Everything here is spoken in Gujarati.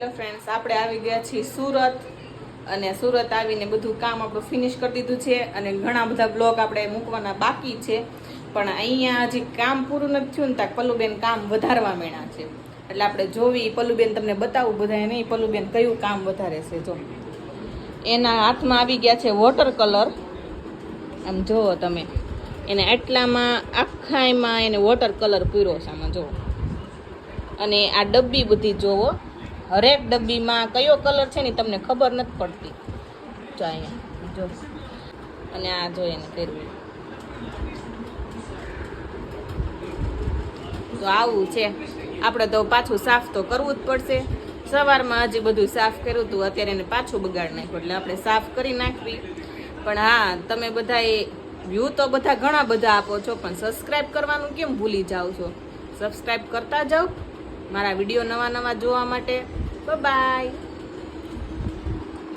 હેલો ફ્રેન્ડ્સ, આપણે આવી ગયા છીએ સુરત અને સુરત આવીને બધું કામ આપણું ફિનિશ કરી દીધું છે અને ઘણા બધા બ્લોગ આપણે મૂકવાના બાકી છે. પણ અહીંયા હજી કામ પૂરું નથી થયું ને ત્યાં પલ્લુબેન કામ વધારવા માંડ્યા છે. એટલે આપણે જોવી પલ્લુબેન તમને બતાવું બધા નહીં પલ્લુબેન કયું કામ વધારે છે. જો એના હાથમાં આવી ગયા છે વોટર કલર. આમ જુઓ તમે, એને આટલામાં આખામાં એને વોટર કલર પૂર્યો છે. આમાં જુઓ, અને આ ડબ્બી બધી જોવો, હરેક ડબ્બીમાં કયો કલર છે ને તમને ખબર નથી પડતી. જો અહીંયા જો, અને આ જો એને કર્યું. તો આવું છે. આપણે તો પાછું સાફ તો કરવું જ પડશે. સવારમાં હજી બધું સાફ કર્યું હતું, અત્યારે એને પાછું બગાડ નાખ્યું, એટલે આપણે સાફ કરી નાખવી. પણ હા, તમે બધાએ વ્યૂ તો બધા ઘણા બધા આપો છો, પણ સબસ્ક્રાઈબ કરવાનું કેમ ભૂલી જાઓ છો? સબસ્ક્રાઈબ કરતા જાઓ મારા વિડીયો નવા નવા જોવા માટે. બાય.